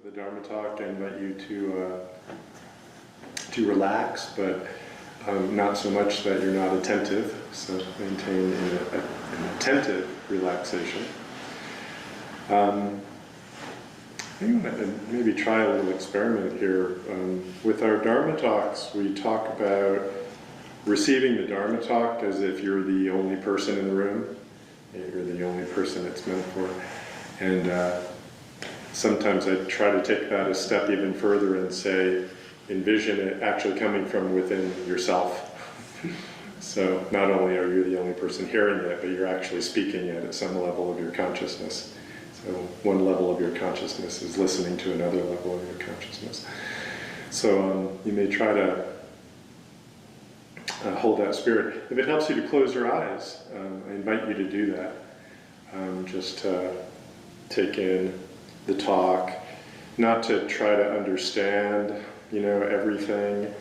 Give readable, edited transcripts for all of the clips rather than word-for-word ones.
the Dharma talk. I invite you to relax, but not so much that you're not attentive. So maintain an attentive relaxation. I'm going to maybe try a little experiment here. With our Dharma talks, we talk about receiving the Dharma talk as if you're the only person in the room. You're the only person it's meant for. And sometimes I try to take that a step even further and say, envision it actually coming from within yourself. So not only are you the only person hearing it, but you're actually speaking it at some level of your consciousness. So one level of your consciousness is listening to another level of your consciousness. So you may try to hold that spirit. If it helps you to close your eyes, I invite you to do that. Just take in the talk, not to try to understand, everything,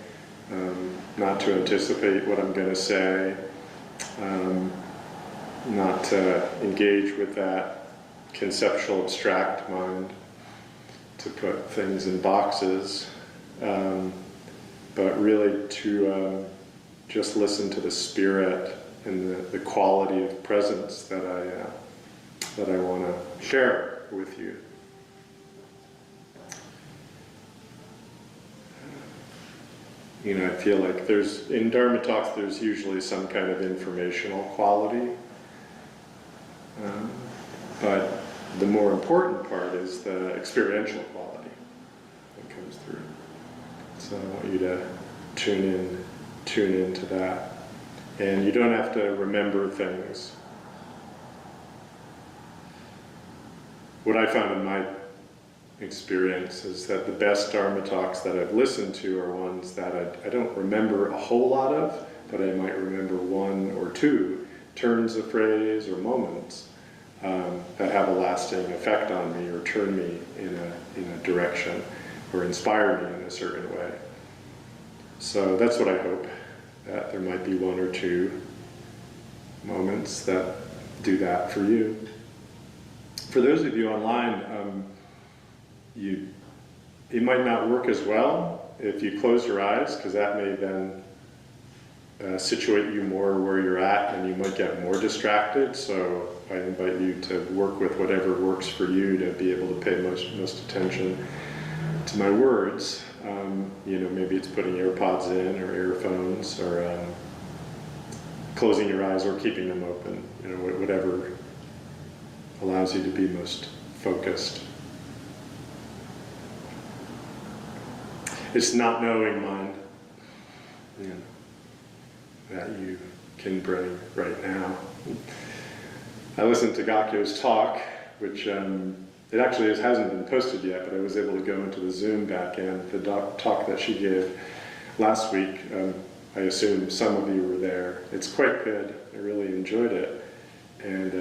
not to anticipate what I'm going to say, not to engage with that conceptual, abstract mind, to put things in boxes, but really to just listen to the spirit and the quality of presence that I want to share with you. I feel like in Dharma talks, there's usually some kind of informational quality, but the more important part is the experiential quality that comes through. So I want you to tune into that. And you don't have to remember things. What I found in my experience is that the best Dharma talks that I've listened to are ones that I don't remember a whole lot of, but I might remember one or two turns of phrase or moments that have a lasting effect on me or turn me in a direction or inspire me in a certain way. So that's what I hope, that there might be one or two moments that do that for you. For those of you online, it might not work as well if you close your eyes, because that may then situate you more where you're at and you might get more distracted. So I invite you to work with whatever works for you to be able to pay most attention to my words. Maybe it's putting AirPods in or earphones, or closing your eyes or keeping them open, whatever allows you to be most focused. It's not knowing mind that you can bring right now. I listened to Gakyo's talk, which it actually hasn't been posted yet, but I was able to go into the Zoom back end. The talk that she gave last week, I assume some of you were there. It's quite good. I really enjoyed it. And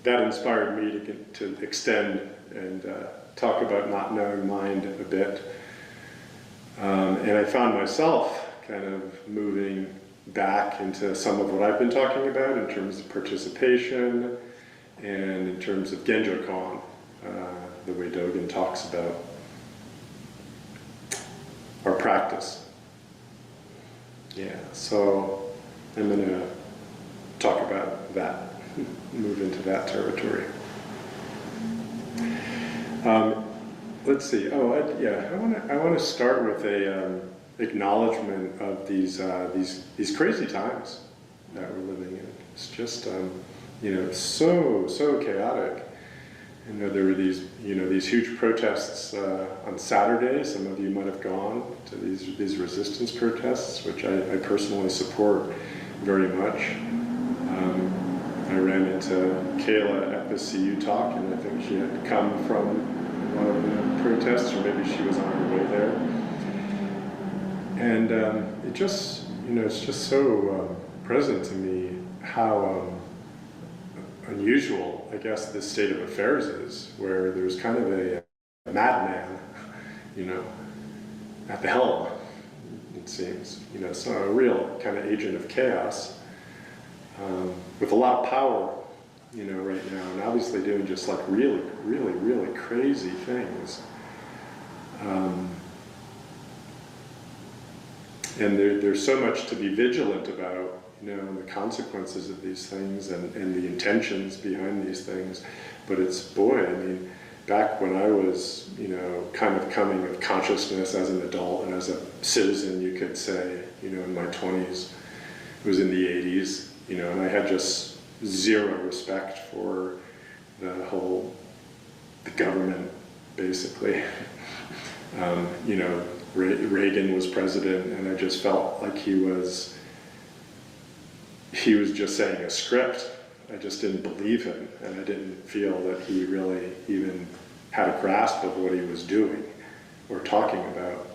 that inspired me to extend and talk about not knowing mind a bit. And I found myself kind of moving back into some of what I've been talking about in terms of participation and in terms of Genjo Koan, the way Dogen talks about our practice. Yeah, so I'm going to talk about that, move into that territory. Let's see. I want to start with a acknowledgement of these crazy times that we're living in. It's just so chaotic. There were these huge protests on Saturday. Some of you might have gone to these resistance protests, which I personally support very much. I ran into Kayla at the CU talk, and I think she had come from one of the protests, or maybe she was on her way there. And it's just so present to me how unusual, I guess, this state of affairs is, where there's kind of a madman, at the helm, it seems. So a real kind of agent of chaos, with a lot of power, right now, and obviously doing just like really, really, really crazy things. And there's so much to be vigilant about, the consequences of these things and the intentions behind these things. But it's, boy, I mean, back when I was, kind of coming of consciousness as an adult and as a citizen, you could say, in my 20s, it was in the 80s, and I had just zero respect for the government, basically. Reagan was president, and I just felt like he was just saying a script. I just didn't believe him, and I didn't feel that he really even had a grasp of what he was doing or talking about.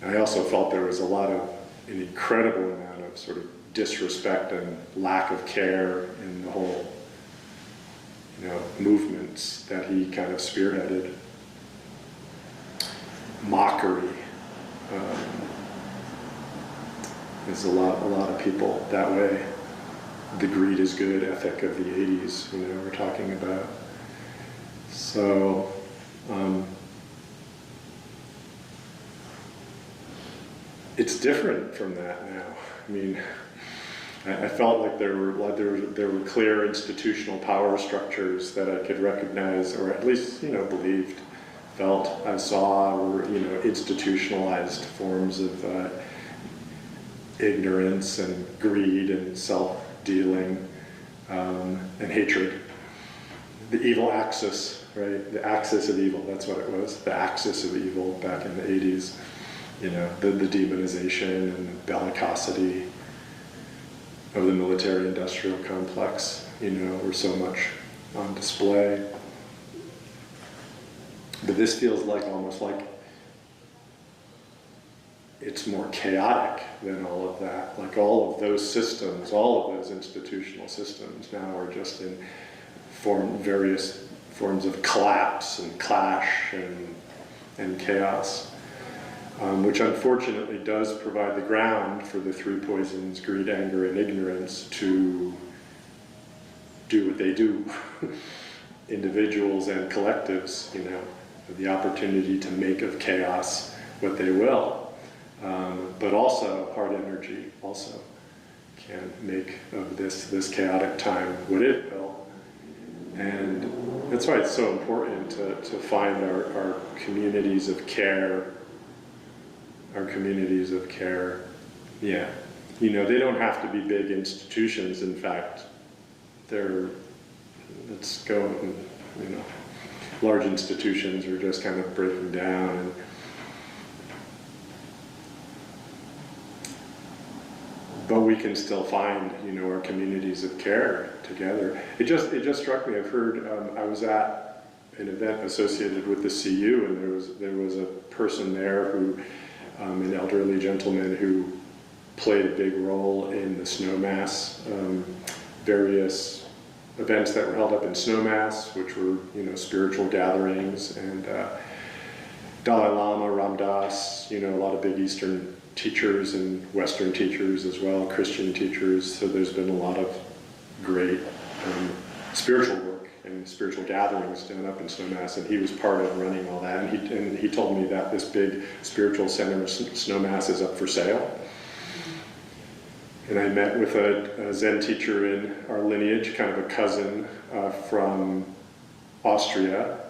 And I also felt there was an incredible amount of sort of disrespect and lack of care in the whole, movements that he kind of spearheaded. Mockery. There's a lot of people that way. The greed is good ethic of the 80s, we're talking about. So, it's different from that now. I mean, I felt like there were clear institutional power structures that I could recognize, or at least, believed, felt, I saw were, institutionalized forms of ignorance and greed and self-dealing and hatred. The evil axis, right? The axis of evil, that's what it was. The axis of evil back in the 80s. The demonization and the bellicosity of the military-industrial complex, were so much on display. But this feels almost like it's more chaotic than all of that. Like all of those systems, all of those institutional systems now are just in various forms of collapse and clash and chaos, which unfortunately does provide the ground for the three poisons, greed, anger, and ignorance, to do what they do. Individuals and collectives, the opportunity to make of chaos what they will. But also, hard energy also can make of this chaotic time what it will. And that's why it's so important to find our communities of care. Our communities of care, yeah. They don't have to be big institutions. In fact, large institutions are just kind of breaking down. But we can still find, our communities of care together. It just struck me. I've heard. I was at an event associated with the CU, and there was a person there who, an elderly gentleman who played a big role in the snowmass, various events that were held up in snowmass, which were spiritual gatherings, and Dalai Lama, Ram Dass, a lot of big Eastern teachers and Western teachers as well, Christian teachers. So there's been a lot of great spiritual work and spiritual gatherings done up in Snowmass, and he was part of running all that. And he told me that this big spiritual center of Snowmass is up for sale. And I met with a Zen teacher in our lineage, kind of a cousin from Austria,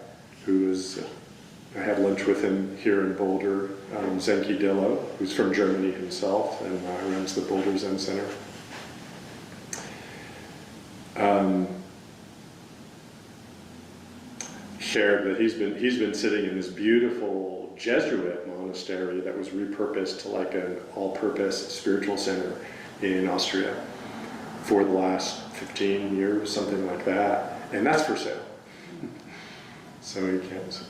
I had lunch with him here in Boulder, Zenki Dillo, who's from Germany himself and runs the Boulder Zen Center. Shared that he's been sitting in this beautiful Jesuit monastery that was repurposed to like an all-purpose spiritual center in Austria for the last 15 years, something like that, and that's for sale. So he can't,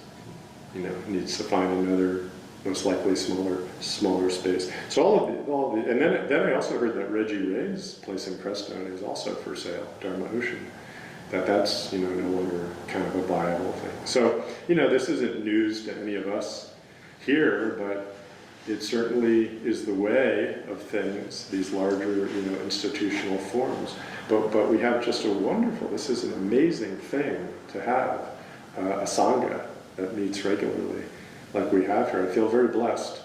needs to find another, most likely smaller space. So all of the, and then I also heard that Reggie Ray's place in Crestone is also for sale, Dharma Ocean. That's no longer kind of a viable thing. So this isn't news to any of us here, but it certainly is the way of things, these larger, institutional forms. But we have just a wonderful, this is an amazing thing to have, a Sangha that meets regularly, like we have here. I feel very blessed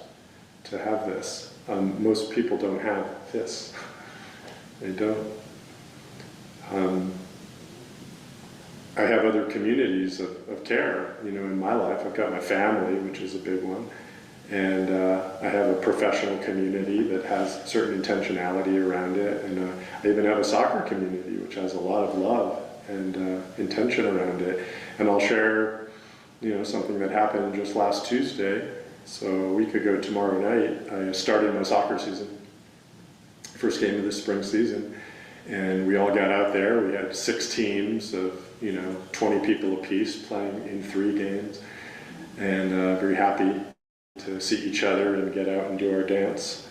to have this. Most people don't have this. They don't. I have other communities of care, in my life. I've got my family, which is a big one. And I have a professional community that has certain intentionality around it. And I even have a soccer community, which has a lot of love and intention around it. And I'll share, something that happened just last Tuesday. So a week ago tomorrow night, I started my soccer season. First game of the spring season. And we all got out there. We had 6 teams of, 20 people apiece playing in 3 games. And very happy to see each other and get out and do our dance.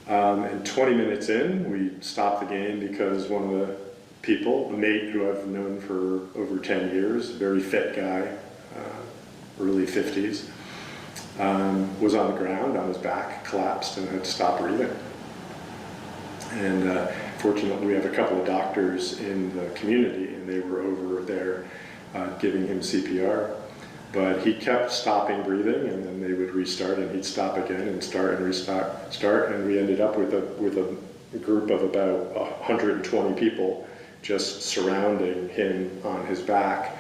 And 20 minutes in, we stopped the game because one of the people, a mate who I've known for over 10 years, a very fit guy, early 50s, was on the ground, on his back, collapsed, and had to stop breathing. And fortunately, we have a couple of doctors in the community, and they were over there giving him CPR. But he kept stopping breathing, and then they would restart, and he'd stop again and start and restart, and we ended up with a group of about 120 people just surrounding him on his back.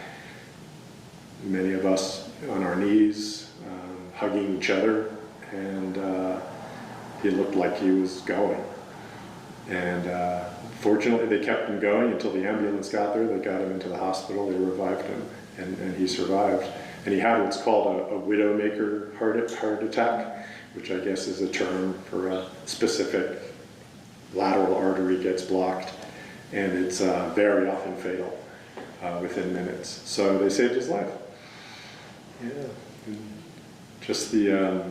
Many of us on our knees, hugging each other, and he looked like he was going. And fortunately, they kept him going until the ambulance got there. They got him into the hospital, they revived him, and he survived. And he had what's called a widowmaker heart attack, which I guess is a term for a specific lateral artery gets blocked, and it's very often fatal within minutes. So they saved his life. Yeah, and just the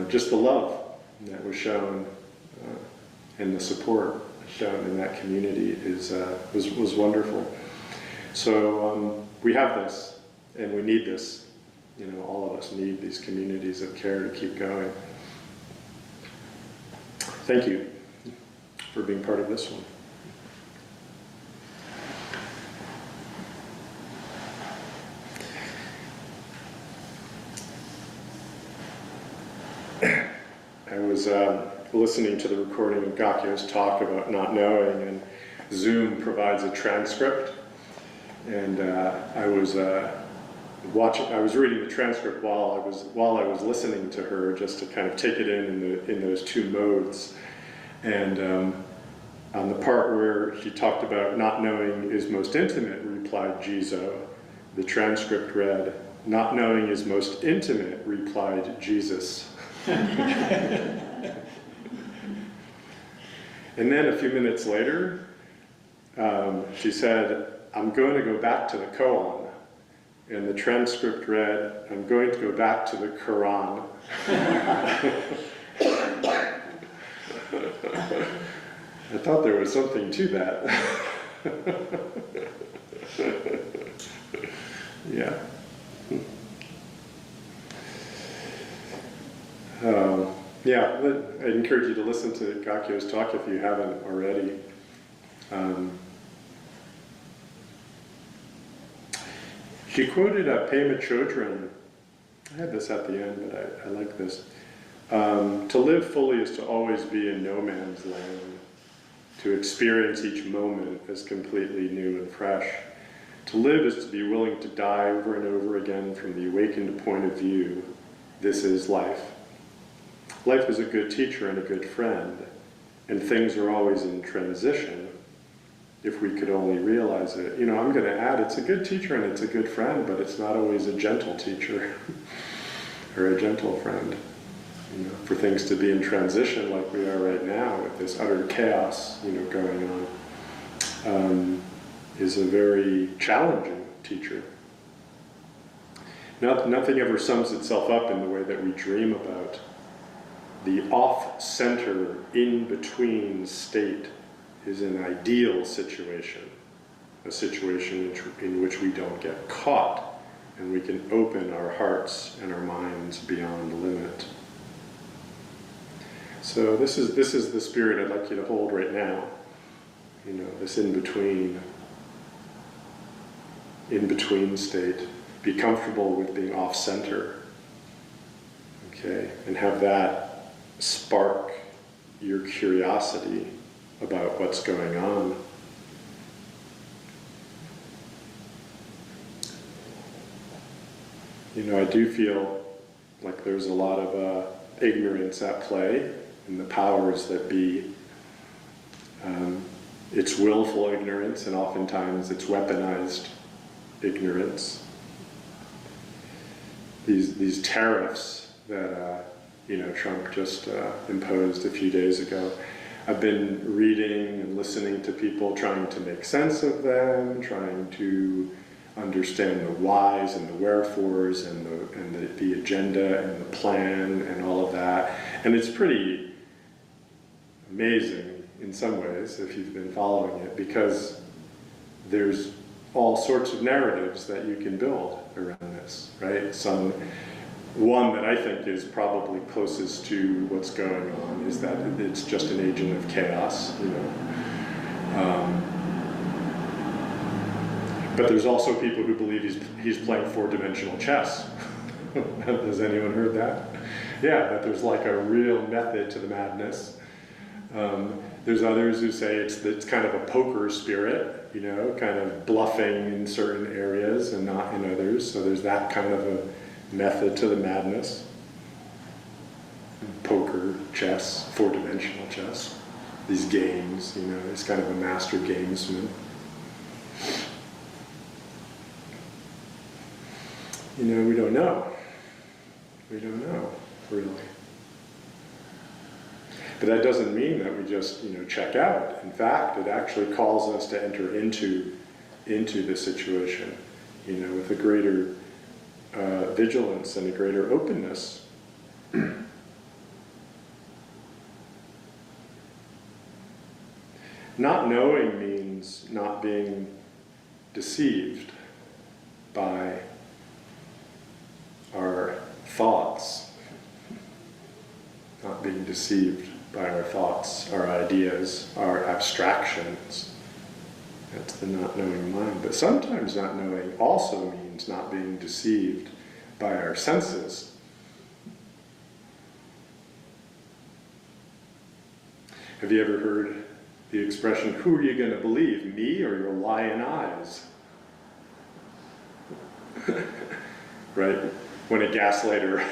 just the love that was shown and the support shown in that community was wonderful. So we have this, and we need this. All of us need these communities of care to keep going. Thank you for being part of this one. I was listening to the recording of Gakyo's talk about not knowing, and Zoom provides a transcript. And I was reading the transcript while I was listening to her, just to kind of take it in those 2 modes. And on the part where she talked about not knowing is most intimate, replied Jizo. The transcript read, "Not knowing is most intimate," replied Jesus. And then a few minutes later, she said, "I'm going to go back to the koan." And the transcript read, "I'm going to go back to the Quran." I thought there was something to that. Yeah. Yeah, I'd encourage you to listen to Gakyo's talk if you haven't already. She quoted Pema Chodron. I had this at the end, but I like this. To live fully is to always be in no man's land, to experience each moment as completely new and fresh. To live is to be willing to die over and over again from the awakened point of view. This is life. Life is a good teacher and a good friend, and things are always in transition. If we could only realize it. I'm going to add, it's a good teacher and it's a good friend, but it's not always a gentle teacher or a gentle friend. For things to be in transition like we are right now with this utter chaos, going on, is a very challenging teacher. Nothing ever sums itself up in the way that we dream about. The off-center, in-between state is an ideal situation, a situation in which we don't get caught and we can open our hearts and our minds beyond the limit. So this is the spirit I'd like you to hold right now. You know, this in-between state. Be comfortable with being off-center, okay? And have that spark your curiosity about what's going on. You know, I do feel like there's a lot of ignorance at play in the powers that be. It's willful ignorance, and oftentimes it's weaponized ignorance. These tariffs that Trump just imposed a few days ago. I've been reading and listening to people trying to make sense of them, trying to understand the whys and the wherefores and the agenda and the plan and all of that. And it's pretty amazing in some ways if you've been following it, because there's all sorts of narratives that you can build around this, right? One that I think is probably closest to what's going on is that it's just an agent of chaos, you know. But there's also people who believe he's playing four-dimensional chess. Has anyone heard that? Yeah, that there's like a real method to the madness. There's others who say it's kind of a poker spirit, you know, kind of bluffing in certain areas and not in others. So there's that kind of a method to the madness. Poker, chess, four-dimensional chess. These games, you know, he's kind of a master gamesman. You know, we don't know. We don't know, really. But that doesn't mean that we just, check out. In fact, it actually calls us to enter into the situation, with a greater vigilance and a greater openness. Not knowing means not being deceived by our thoughts, not being deceived by our thoughts, our ideas, our abstractions. That's the not knowing mind. But sometimes not knowing also means not being deceived by our senses. Have you ever heard the expression, who are you going to believe, me or your lying eyes? Right? When a gaslighter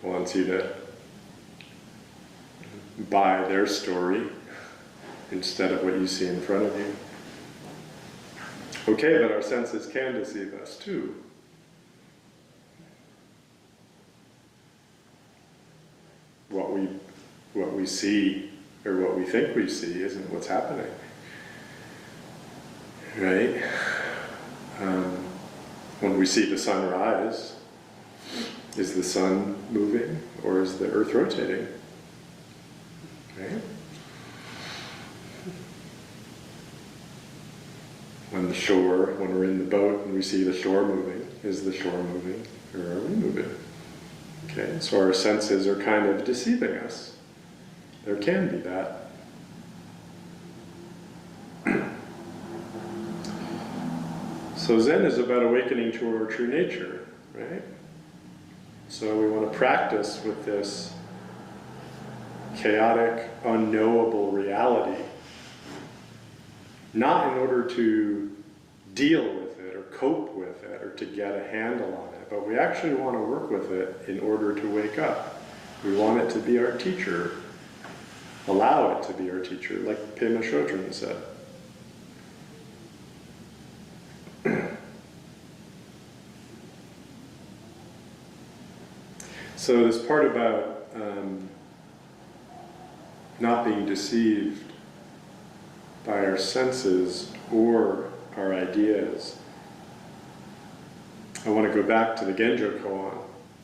wants you to buy their story instead of what you see in front of you. Okay, but our senses can deceive us too. What we see or what we think we see isn't what's happening. Right? When we see the sun rise, is the sun moving or is the earth rotating? Right? When we're in the boat and we see the shore moving, is the shore moving or are we moving? Okay, so our senses are kind of deceiving us. There can be that. So Zen is about awakening to our true nature, right? So we want to practice with this chaotic, unknowable reality, not in order to deal with it or cope with it or to get a handle on it, but we actually want to work with it in order to wake up. We want it to be our teacher, allow it to be our teacher, like Pema Chodron said. So this part about not being deceived by our senses or our ideas, I want to go back to the Genjo Koan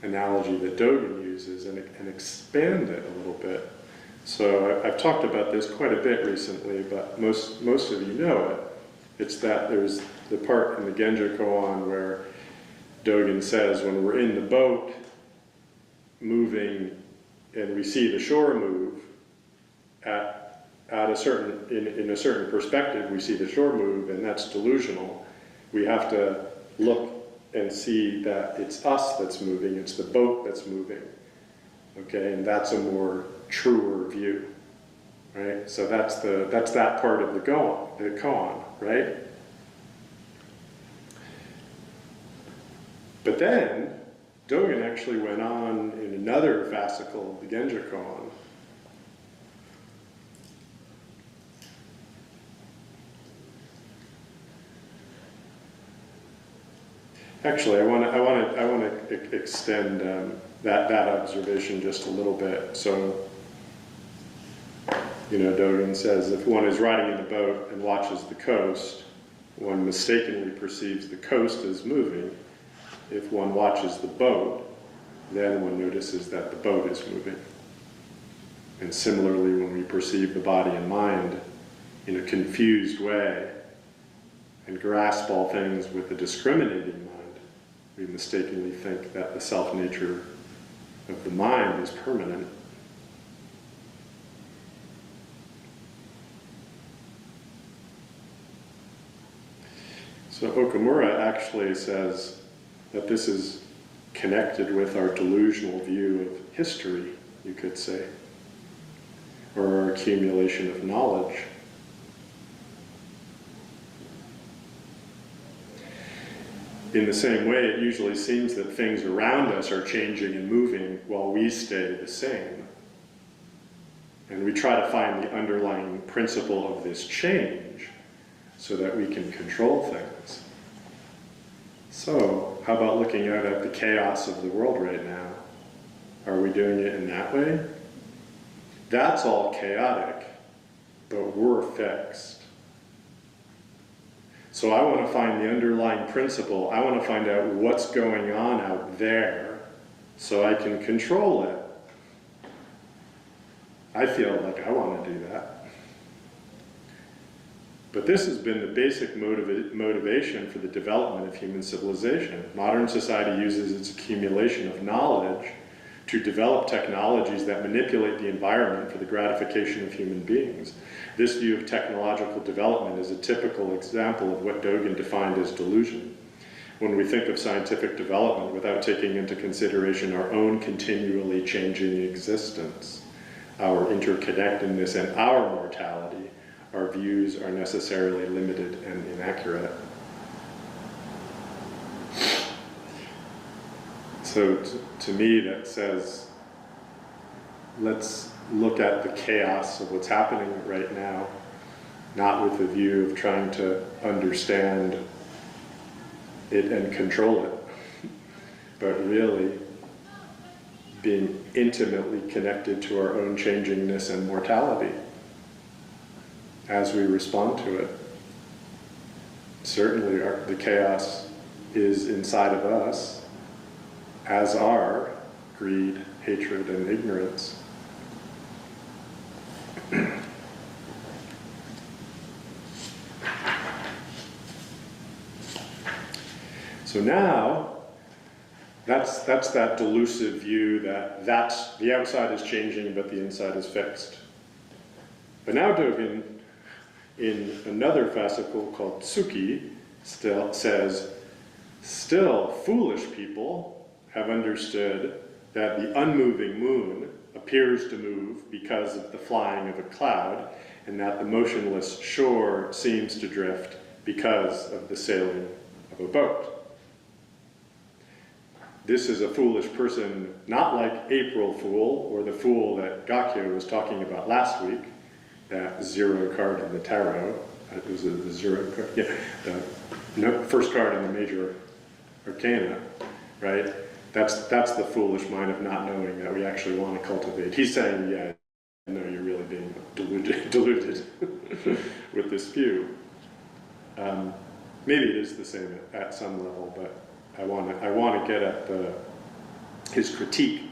analogy that Dogen uses and expand it a little bit. So I've talked about this quite a bit recently, but most of you know it. It's that there's the part in the Genjo Koan where Dogen says when we're in the boat moving and we see the shore move, at a certain, in a certain perspective, we see the shore move, and that's delusional. We have to look and see that it's us that's moving, it's the boat that's moving, okay? And that's a more truer view, right? So that's that part of the koan, right? But then, Dogen actually went on in another fascicle of the Genjo Koan. Actually, I want to extend that observation just a little bit. So, you know, Dogen says if one is riding in the boat and watches the coast, one mistakenly perceives the coast as moving. If one watches the boat, then one notices that the boat is moving. And similarly, when we perceive the body and mind in a confused way and grasp all things with a discriminating mind, we mistakenly think that the self-nature of the mind is permanent. So Okamura actually says that this is connected with our delusional view of history, you could say, or our accumulation of knowledge. In the same way, it usually seems that things around us are changing and moving while we stay the same. And we try to find the underlying principle of this change so that we can control things. So, how about looking out at the chaos of the world right now? Are we doing it in that way? That's all chaotic, but we're fixed. So I want to find the underlying principle. I want to find out what's going on out there so I can control it. I feel like I want to do that. But this has been the basic motivation for the development of human civilization. Modern society uses its accumulation of knowledge to develop technologies that manipulate the environment for the gratification of human beings. This view of technological development is a typical example of what Dogen defined as delusion. When we think of scientific development without taking into consideration our own continually changing existence, our interconnectedness and our mortality, our views are necessarily limited and inaccurate. So to me that says, let's look at the chaos of what's happening right now, not with the view of trying to understand it and control it, but really being intimately connected to our own changingness and mortality as we respond to it. Certainly the chaos is inside of us, as are greed, hatred, and ignorance. So now, that's that delusive view that the outside is changing but the inside is fixed. But now Dogen, in another fascicle called Suki, says, still foolish people have understood that the unmoving moon appears to move because of the flying of a cloud, and that the motionless shore seems to drift because of the sailing of a boat. This is a foolish person, not like April Fool, or the fool that Gakyo was talking about last week, that zero card in the tarot. It was the zero card, yeah, the first card in the major arcana, right? That's the foolish mind of not knowing that we actually want to cultivate. He's saying, yeah, no, you're really being deluded with this view. Maybe it is the same at some level, but I want to get at his critique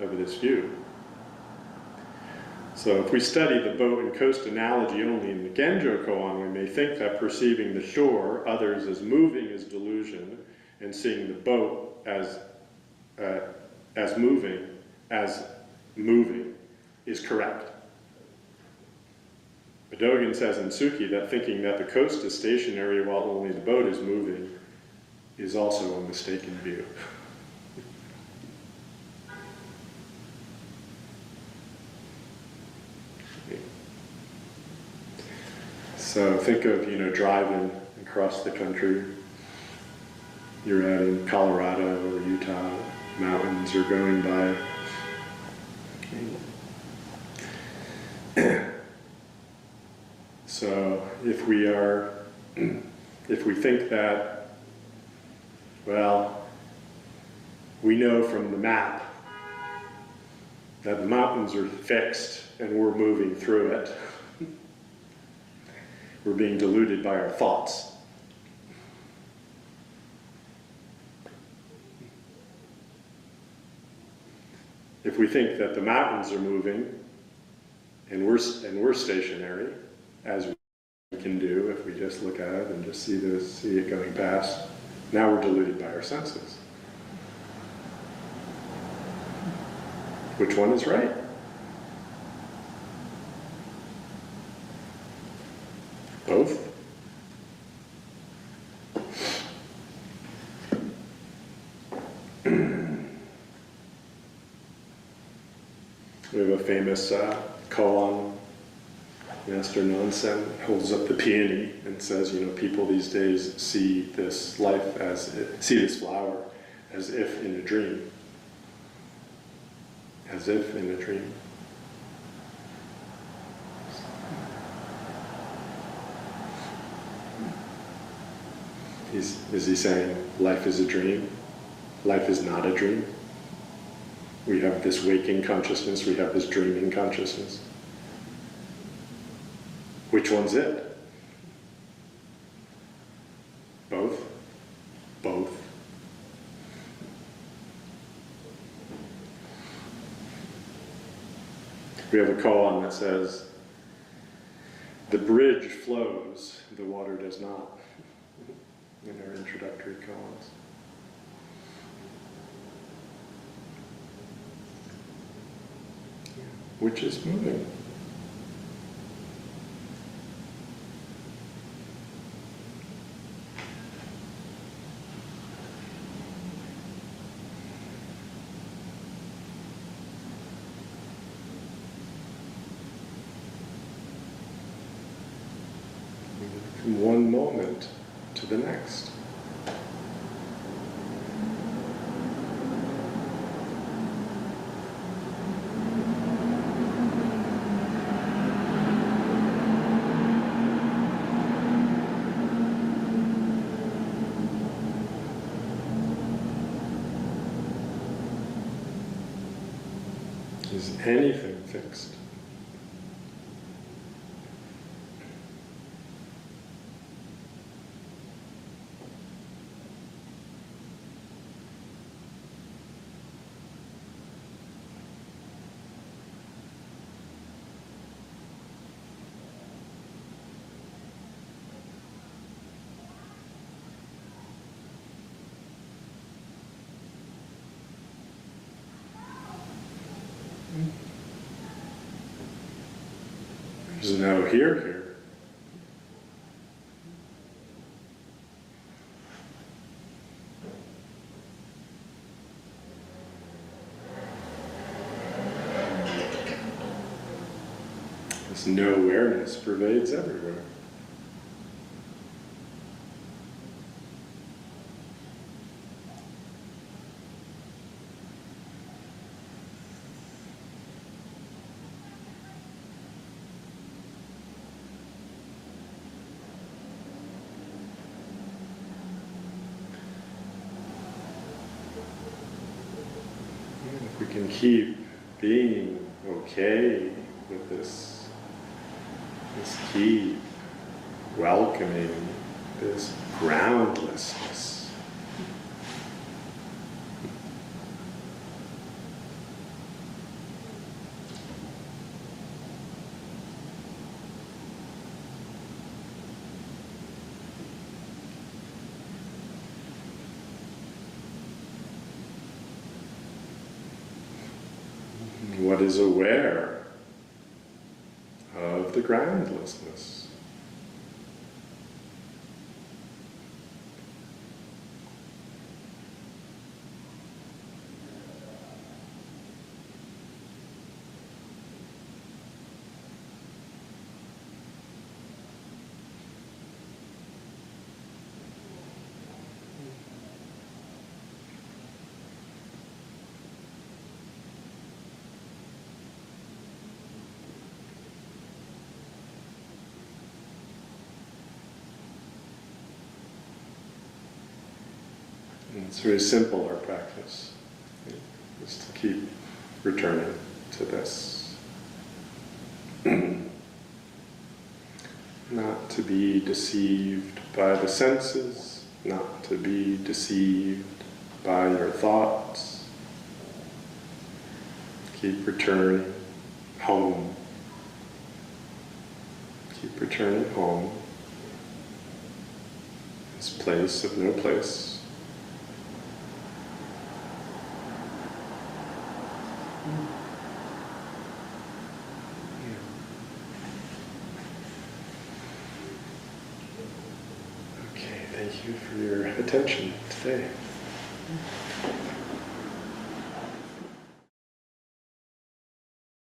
of this view. So if we study the boat and coast analogy only in the Genjo Koan, we may think that perceiving the shore, others as moving is delusion, and seeing the boat as moving is correct. But Dogen says in Suki that thinking that the coast is stationary while only the boat is moving is also a mistaken view. So think of, driving across the country. You're out in Colorado or Utah, mountains are going by. So if we think that, well, we know from the map that the mountains are fixed and we're moving through it, we're being deluded by our thoughts. If we think that the mountains are moving and we're stationary, as we can do if we just look at it and just see it going past, now we're deluded by our senses. Which one is right? Both? We have a famous koan. Master Dogen holds up the peony and says, people these days see this life see this flower as if in a dream. As if in a dream. Is he saying life is a dream? Life is not a dream? We have this waking consciousness, we have this dreaming consciousness. Which one's it? Both? Both. We have a koan that says, the bridge flows, the water does not, in our introductory koans. Which is moving. From one moment to the next. Is anything fixed? There's no here. This no awareness pervades everywhere. We can keep being okay with this keep welcoming this groundlessness. but is aware of the groundlessness. And it's very simple, our practice, is to keep returning to this. Not to be deceived by the senses, not to be deceived by your thoughts. Keep returning home. Keep returning home. This place of no place. Okay, thank you for your attention today.